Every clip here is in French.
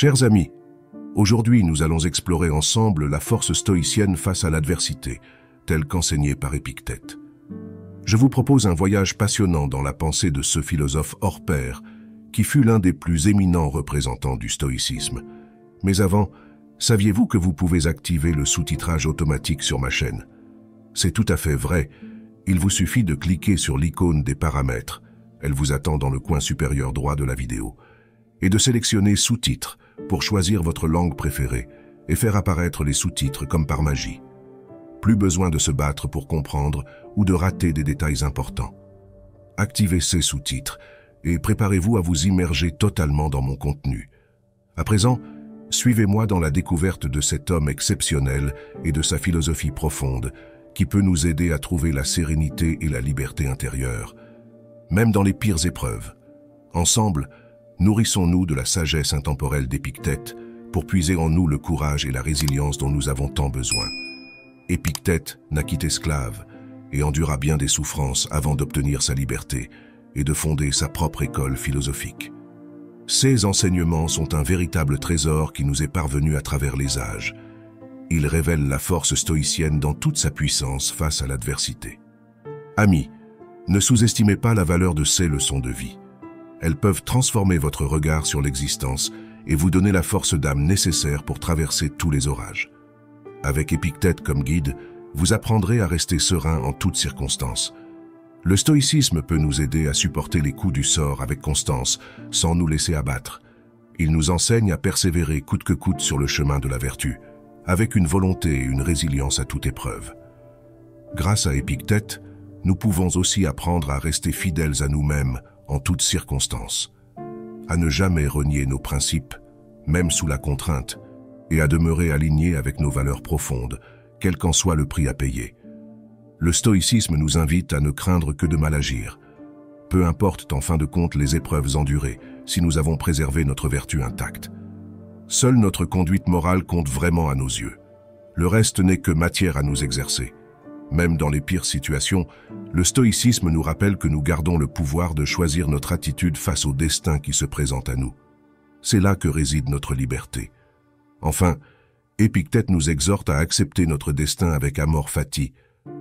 Chers amis, aujourd'hui nous allons explorer ensemble la force stoïcienne face à l'adversité, telle qu'enseignée par Épictète. Je vous propose un voyage passionnant dans la pensée de ce philosophe hors pair, qui fut l'un des plus éminents représentants du stoïcisme. Mais avant, saviez-vous que vous pouvez activer le sous-titrage automatique sur ma chaîne? C'est tout à fait vrai, il vous suffit de cliquer sur l'icône des paramètres, elle vous attend dans le coin supérieur droit de la vidéo, et de sélectionner sous-titres pour choisir votre langue préférée et faire apparaître les sous-titres comme par magie. Plus besoin de se battre pour comprendre ou de rater des détails importants. Activez ces sous-titres et préparez-vous à vous immerger totalement dans mon contenu. À présent, suivez-moi dans la découverte de cet homme exceptionnel et de sa philosophie profonde qui peut nous aider à trouver la sérénité et la liberté intérieure, même dans les pires épreuves. Ensemble, nourrissons-nous de la sagesse intemporelle d'Épictète pour puiser en nous le courage et la résilience dont nous avons tant besoin. Épictète naquit esclave et endura bien des souffrances avant d'obtenir sa liberté et de fonder sa propre école philosophique. Ces enseignements sont un véritable trésor qui nous est parvenu à travers les âges. Ils révèlent la force stoïcienne dans toute sa puissance face à l'adversité. Amis, ne sous-estimez pas la valeur de ces leçons de vie. Elles peuvent transformer votre regard sur l'existence et vous donner la force d'âme nécessaire pour traverser tous les orages. Avec Épictète comme guide, vous apprendrez à rester serein en toutes circonstances. Le stoïcisme peut nous aider à supporter les coups du sort avec constance, sans nous laisser abattre. Il nous enseigne à persévérer coûte que coûte sur le chemin de la vertu, avec une volonté et une résilience à toute épreuve. Grâce à Épictète, nous pouvons aussi apprendre à rester fidèles à nous-mêmes en toutes circonstances, à ne jamais renier nos principes, même sous la contrainte, et à demeurer alignés avec nos valeurs profondes, quel qu'en soit le prix à payer. Le stoïcisme nous invite à ne craindre que de mal agir. Peu importe en fin de compte les épreuves endurées, si nous avons préservé notre vertu intacte. Seule notre conduite morale compte vraiment à nos yeux. Le reste n'est que matière à nous exercer. Même dans les pires situations, le stoïcisme nous rappelle que nous gardons le pouvoir de choisir notre attitude face au destin qui se présente à nous. C'est là que réside notre liberté. Enfin, Épictète nous exhorte à accepter notre destin avec amor fati,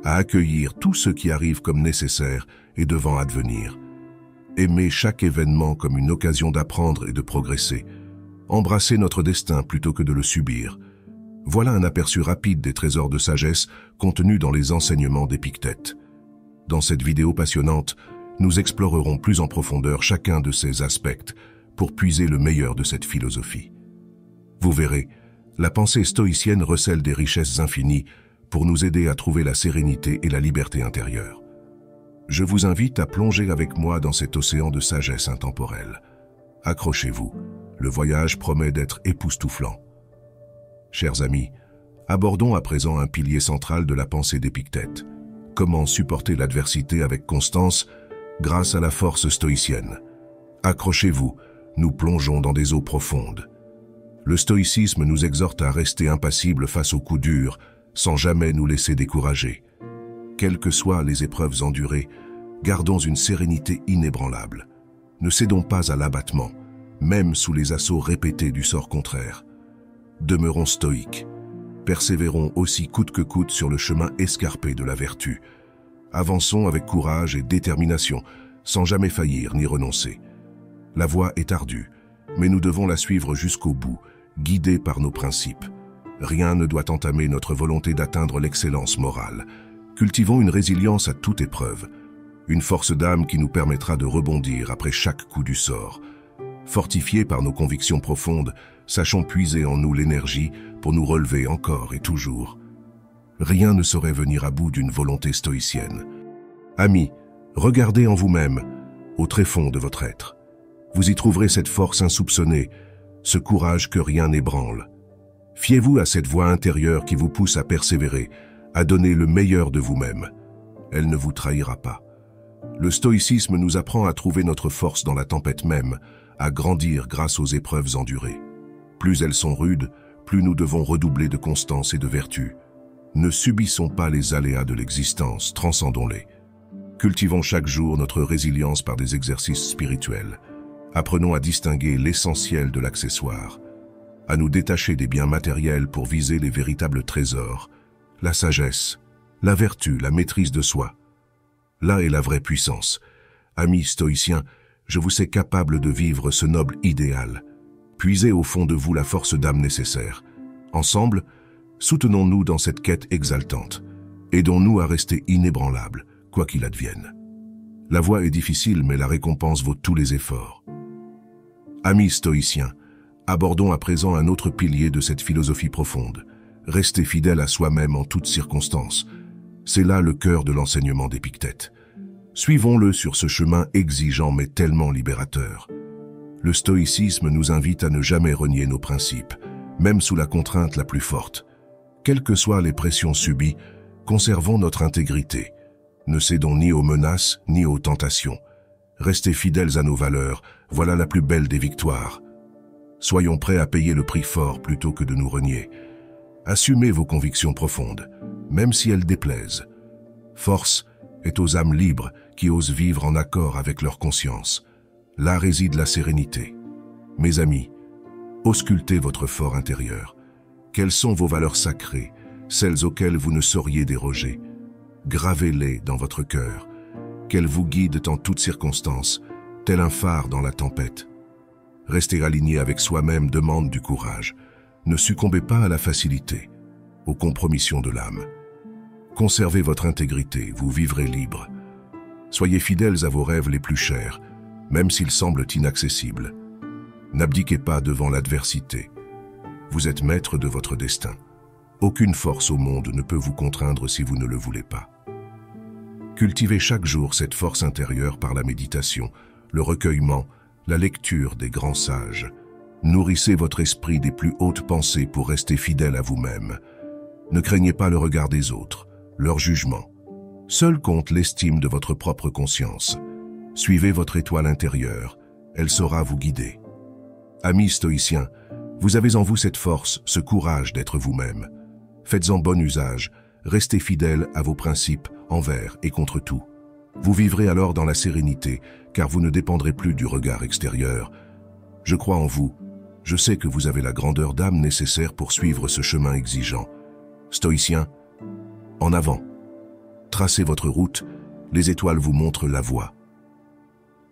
à accueillir tout ce qui arrive comme nécessaire et devant advenir. Aimer chaque événement comme une occasion d'apprendre et de progresser. Embrasser notre destin plutôt que de le subir. Voilà un aperçu rapide des trésors de sagesse contenus dans les enseignements d'Épictète. Dans cette vidéo passionnante, nous explorerons plus en profondeur chacun de ces aspects pour puiser le meilleur de cette philosophie. Vous verrez, la pensée stoïcienne recèle des richesses infinies pour nous aider à trouver la sérénité et la liberté intérieure. Je vous invite à plonger avec moi dans cet océan de sagesse intemporelle. Accrochez-vous, le voyage promet d'être époustouflant. Chers amis, abordons à présent un pilier central de la pensée d'Épictète. Comment supporter l'adversité avec constance grâce à la force stoïcienne. Accrochez-vous, nous plongeons dans des eaux profondes. Le stoïcisme nous exhorte à rester impassibles face aux coups durs, sans jamais nous laisser décourager. Quelles que soient les épreuves endurées, gardons une sérénité inébranlable. Ne cédons pas à l'abattement, même sous les assauts répétés du sort contraire. Demeurons stoïques. Persévérons aussi coûte que coûte sur le chemin escarpé de la vertu. Avançons avec courage et détermination, sans jamais faillir ni renoncer. La voie est ardue, mais nous devons la suivre jusqu'au bout, guidés par nos principes. Rien ne doit entamer notre volonté d'atteindre l'excellence morale. Cultivons une résilience à toute épreuve, une force d'âme qui nous permettra de rebondir après chaque coup du sort. Fortifiés par nos convictions profondes, sachons puiser en nous l'énergie pour nous relever encore et toujours. Rien ne saurait venir à bout d'une volonté stoïcienne. Amis, regardez en vous-même, au tréfonds de votre être. Vous y trouverez cette force insoupçonnée, ce courage que rien n'ébranle. Fiez-vous à cette voix intérieure qui vous pousse à persévérer, à donner le meilleur de vous-même. Elle ne vous trahira pas. Le stoïcisme nous apprend à trouver notre force dans la tempête même, à grandir grâce aux épreuves endurées. Plus elles sont rudes, plus nous devons redoubler de constance et de vertu. Ne subissons pas les aléas de l'existence, transcendons-les. Cultivons chaque jour notre résilience par des exercices spirituels. Apprenons à distinguer l'essentiel de l'accessoire. à nous détacher des biens matériels pour viser les véritables trésors, la sagesse, la vertu, la maîtrise de soi. Là est la vraie puissance. Amis stoïciens, je vous sais capable de vivre ce noble idéal. Puisez au fond de vous la force d'âme nécessaire. Ensemble, soutenons-nous dans cette quête exaltante. Aidons-nous à rester inébranlables, quoi qu'il advienne. La voie est difficile, mais la récompense vaut tous les efforts. Amis stoïciens, abordons à présent un autre pilier de cette philosophie profonde. Restez fidèle à soi-même en toutes circonstances. C'est là le cœur de l'enseignement d'Épictète. Suivons-le sur ce chemin exigeant mais tellement libérateur. Le stoïcisme nous invite à ne jamais renier nos principes, même sous la contrainte la plus forte. Quelles que soient les pressions subies, conservons notre intégrité. Ne cédons ni aux menaces ni aux tentations. Restez fidèles à nos valeurs, voilà la plus belle des victoires. Soyons prêts à payer le prix fort plutôt que de nous renier. Assumez vos convictions profondes, même si elles déplaisent. Force est aux âmes libres qui osent vivre en accord avec leur conscience. Là réside la sérénité. Mes amis, auscultez votre fort intérieur. Quelles sont vos valeurs sacrées, celles auxquelles vous ne sauriez déroger? Gravez-les dans votre cœur, qu'elles vous guident en toutes circonstances, tel un phare dans la tempête. Rester aligné avec soi-même demande du courage. Ne succombez pas à la facilité, aux compromissions de l'âme. Conservez votre intégrité, vous vivrez libre. Soyez fidèles à vos rêves les plus chers, même s'ils semblent inaccessibles. N'abdiquez pas devant l'adversité. Vous êtes maître de votre destin. Aucune force au monde ne peut vous contraindre si vous ne le voulez pas. Cultivez chaque jour cette force intérieure par la méditation, le recueillement, la lecture des grands sages. Nourrissez votre esprit des plus hautes pensées pour rester fidèle à vous-même. Ne craignez pas le regard des autres, leur jugement. Seul compte l'estime de votre propre conscience. Suivez votre étoile intérieure, elle saura vous guider. Amis stoïciens, vous avez en vous cette force, ce courage d'être vous-même. Faites-en bon usage, restez fidèles à vos principes envers et contre tout. Vous vivrez alors dans la sérénité, car vous ne dépendrez plus du regard extérieur. Je crois en vous. Je sais que vous avez la grandeur d'âme nécessaire pour suivre ce chemin exigeant. Stoïciens, en avant. Tracez votre route, les étoiles vous montrent la voie.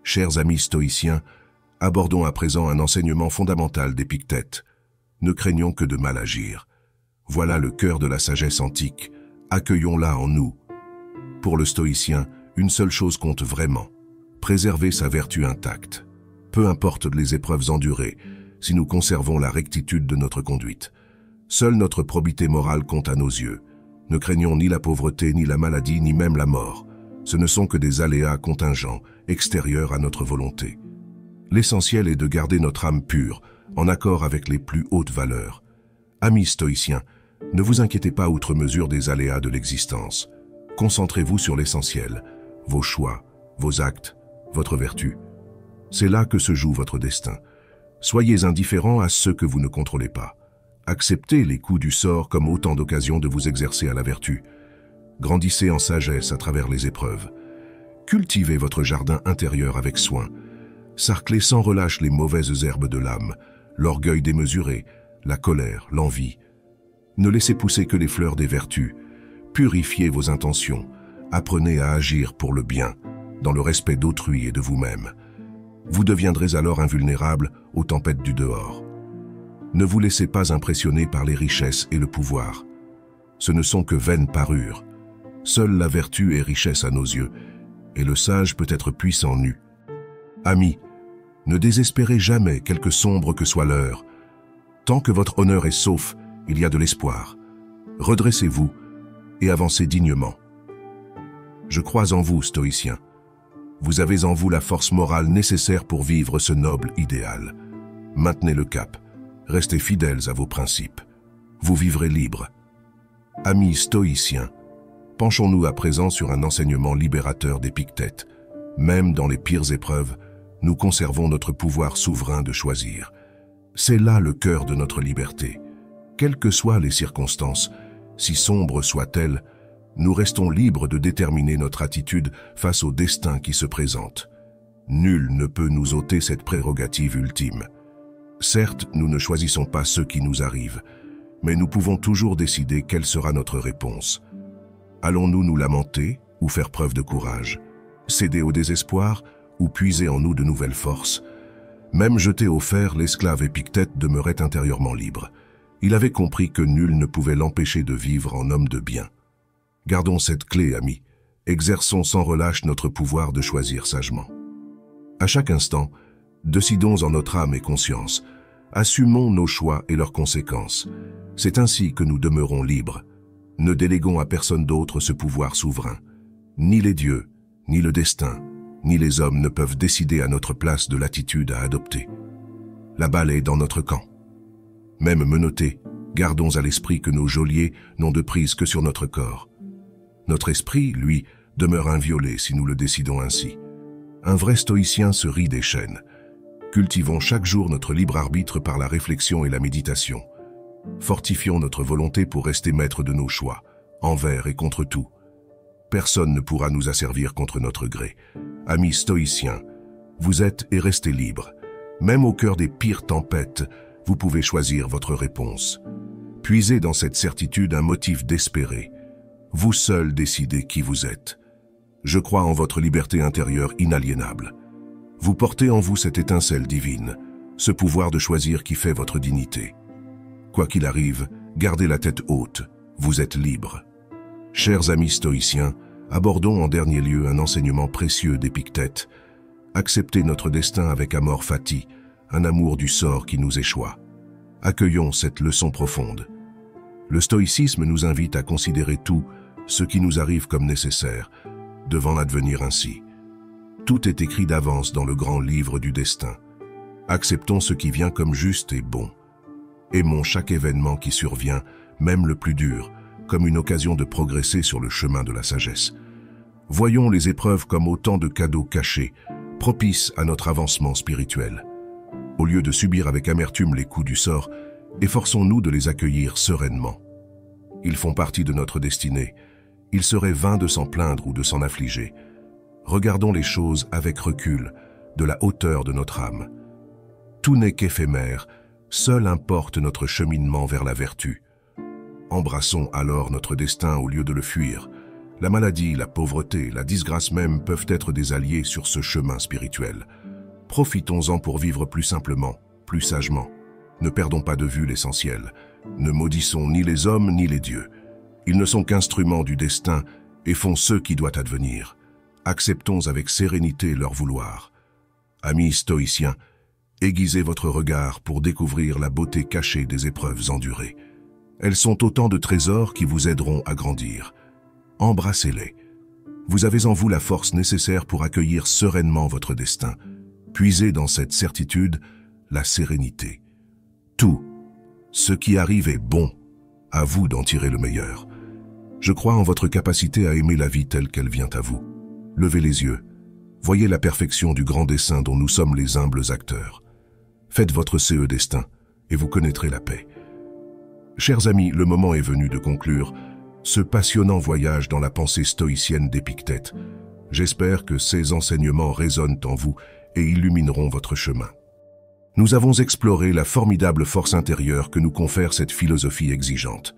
Chers amis stoïciens, abordons à présent un enseignement fondamental d'Épictète. Ne craignons que de mal agir. Voilà le cœur de la sagesse antique. Accueillons-la en nous. Pour le stoïcien, une seule chose compte vraiment. Préserver sa vertu intacte. Peu importe les épreuves endurées, si nous conservons la rectitude de notre conduite. Seule notre probité morale compte à nos yeux. Ne craignons ni la pauvreté, ni la maladie, ni même la mort. Ce ne sont que des aléas contingents, extérieurs à notre volonté. L'essentiel est de garder notre âme pure, en accord avec les plus hautes valeurs. Amis stoïciens, ne vous inquiétez pas outre mesure des aléas de l'existence. Concentrez-vous sur l'essentiel, vos choix, vos actes, votre vertu. C'est là que se joue votre destin. Soyez indifférents à ceux que vous ne contrôlez pas. Acceptez les coups du sort comme autant d'occasions de vous exercer à la vertu. Grandissez en sagesse à travers les épreuves. Cultivez votre jardin intérieur avec soin. Sarclez sans relâche les mauvaises herbes de l'âme, l'orgueil démesuré, la colère, l'envie. Ne laissez pousser que les fleurs des vertus. Purifiez vos intentions. Apprenez à agir pour le bien, dans le respect d'autrui et de vous-même. Vous deviendrez alors invulnérable aux tempêtes du dehors. Ne vous laissez pas impressionner par les richesses et le pouvoir. Ce ne sont que vaines parures. Seule la vertu est richesse à nos yeux, et le sage peut être puissant nu. Amis, ne désespérez jamais, quelque sombre que soit l'heure. Tant que votre honneur est sauf, il y a de l'espoir. Redressez-vous et avancez dignement. Je crois en vous, stoïciens. Vous avez en vous la force morale nécessaire pour vivre ce noble idéal. Maintenez le cap. Restez fidèles à vos principes. Vous vivrez libres. Amis stoïciens, penchons-nous à présent sur un enseignement libérateur d'Épictète. Même dans les pires épreuves, nous conservons notre pouvoir souverain de choisir. C'est là le cœur de notre liberté. Quelles que soient les circonstances, si sombres soient-elles, nous restons libres de déterminer notre attitude face au destin qui se présente. Nul ne peut nous ôter cette prérogative ultime. Certes, nous ne choisissons pas ce qui nous arrive, mais nous pouvons toujours décider quelle sera notre réponse. Allons-nous nous lamenter ou faire preuve de courage, céder au désespoir ou puiser en nous de nouvelles forces? Même jeté au fer, l'esclave Épictète demeurait intérieurement libre. Il avait compris que nul ne pouvait l'empêcher de vivre en homme de bien. Gardons cette clé, amis. Exerçons sans relâche notre pouvoir de choisir sagement. À chaque instant, décidons en notre âme et conscience. Assumons nos choix et leurs conséquences. C'est ainsi que nous demeurons libres. Ne déléguons à personne d'autre ce pouvoir souverain. Ni les dieux, ni le destin, ni les hommes ne peuvent décider à notre place de l'attitude à adopter. La balle est dans notre camp. Même menottés, gardons à l'esprit que nos geôliers n'ont de prise que sur notre corps. Notre esprit, lui, demeure inviolé si nous le décidons ainsi. Un vrai stoïcien se rit des chaînes. Cultivons chaque jour notre libre arbitre par la réflexion et la méditation. Fortifions notre volonté pour rester maître de nos choix, envers et contre tout. Personne ne pourra nous asservir contre notre gré. Amis stoïciens, vous êtes et restez libres. Même au cœur des pires tempêtes, vous pouvez choisir votre réponse. Puisez dans cette certitude un motif d'espérer. Vous seul décidez qui vous êtes. Je crois en votre liberté intérieure inaliénable. Vous portez en vous cette étincelle divine, ce pouvoir de choisir qui fait votre dignité. Quoi qu'il arrive, gardez la tête haute, vous êtes libre. Chers amis stoïciens, abordons en dernier lieu un enseignement précieux d'Épictète. Acceptez notre destin avec amor fati, un amour du sort qui nous échoit. Accueillons cette leçon profonde. Le stoïcisme nous invite à considérer tout ce qui nous arrive comme nécessaire, devant l'advenir ainsi. Tout est écrit d'avance dans le grand livre du destin. Acceptons ce qui vient comme juste et bon. Aimons chaque événement qui survient, même le plus dur, comme une occasion de progresser sur le chemin de la sagesse. Voyons les épreuves comme autant de cadeaux cachés, propices à notre avancement spirituel. Au lieu de subir avec amertume les coups du sort, efforçons-nous de les accueillir sereinement. Ils font partie de notre destinée. Il serait vain de s'en plaindre ou de s'en affliger. Regardons les choses avec recul, de la hauteur de notre âme. Tout n'est qu'éphémère, seul importe notre cheminement vers la vertu. Embrassons alors notre destin au lieu de le fuir. La maladie, la pauvreté, la disgrâce même peuvent être des alliés sur ce chemin spirituel. Profitons-en pour vivre plus simplement, plus sagement. Ne perdons pas de vue l'essentiel. Ne maudissons ni les hommes ni les dieux. Ils ne sont qu'instruments du destin et font ce qui doit advenir. Acceptons avec sérénité leur vouloir. Amis stoïciens, aiguisez votre regard pour découvrir la beauté cachée des épreuves endurées. Elles sont autant de trésors qui vous aideront à grandir. Embrassez-les. Vous avez en vous la force nécessaire pour accueillir sereinement votre destin. Puisez dans cette certitude la sérénité. Tout, ce qui arrive est bon. À vous d'en tirer le meilleur. Je crois en votre capacité à aimer la vie telle qu'elle vient à vous. Levez les yeux. Voyez la perfection du grand dessein dont nous sommes les humbles acteurs. Faites votre CE destin et vous connaîtrez la paix. Chers amis, le moment est venu de conclure ce passionnant voyage dans la pensée stoïcienne d'Épictète. J'espère que ces enseignements résonnent en vous et illumineront votre chemin. Nous avons exploré la formidable force intérieure que nous confère cette philosophie exigeante.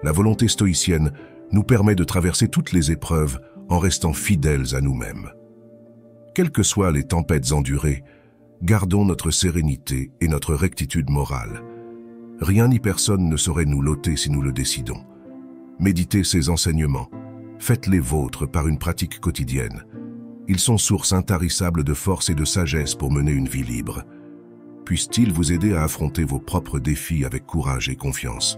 La volonté stoïcienne nous permet de traverser toutes les épreuves en restant fidèles à nous-mêmes. Quelles que soient les tempêtes endurées, gardons notre sérénité et notre rectitude morale. Rien ni personne ne saurait nous l'ôter si nous le décidons. Méditez ces enseignements, faites-les vôtres par une pratique quotidienne. Ils sont source intarissable de force et de sagesse pour mener une vie libre. Puissent-ils vous aider à affronter vos propres défis avec courage et confiance.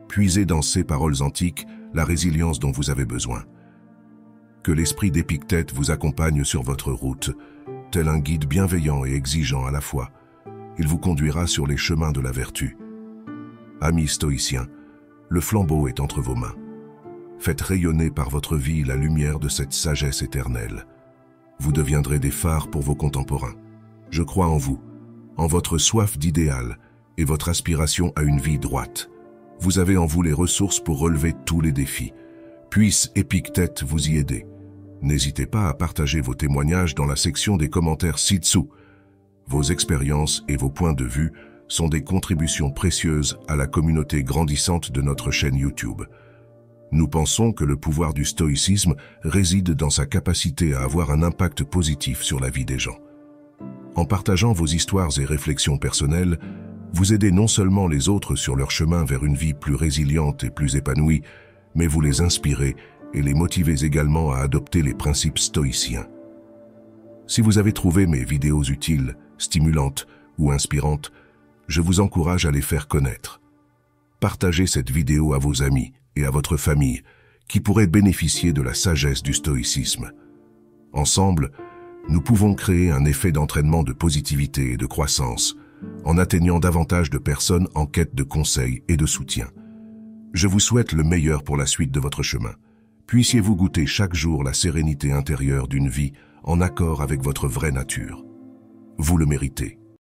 Puisez dans ces paroles antiques la résilience dont vous avez besoin. Que l'esprit d'Épictète vous accompagne sur votre route, tel un guide bienveillant et exigeant à la fois. Il vous conduira sur les chemins de la vertu. Amis stoïciens, le flambeau est entre vos mains. Faites rayonner par votre vie la lumière de cette sagesse éternelle. Vous deviendrez des phares pour vos contemporains. Je crois en vous, en votre soif d'idéal et votre aspiration à une vie droite. Vous avez en vous les ressources pour relever tous les défis. Puisse Épictète vous y aider. N'hésitez pas à partager vos témoignages dans la section des commentaires ci-dessous. Vos expériences et vos points de vue sont des contributions précieuses à la communauté grandissante de notre chaîne YouTube. Nous pensons que le pouvoir du stoïcisme réside dans sa capacité à avoir un impact positif sur la vie des gens. En partageant vos histoires et réflexions personnelles, vous aidez non seulement les autres sur leur chemin vers une vie plus résiliente et plus épanouie, mais vous les inspirez et les motivez également à adopter les principes stoïciens. Si vous avez trouvé mes vidéos utiles, stimulantes ou inspirantes, je vous encourage à les faire connaître. Partagez cette vidéo à vos amis et à votre famille qui pourraient bénéficier de la sagesse du stoïcisme. Ensemble, nous pouvons créer un effet d'entraînement de positivité et de croissance en atteignant davantage de personnes en quête de conseils et de soutien. Je vous souhaite le meilleur pour la suite de votre chemin. Puissiez-vous goûter chaque jour la sérénité intérieure d'une vie en accord avec votre vraie nature. Vous le méritez.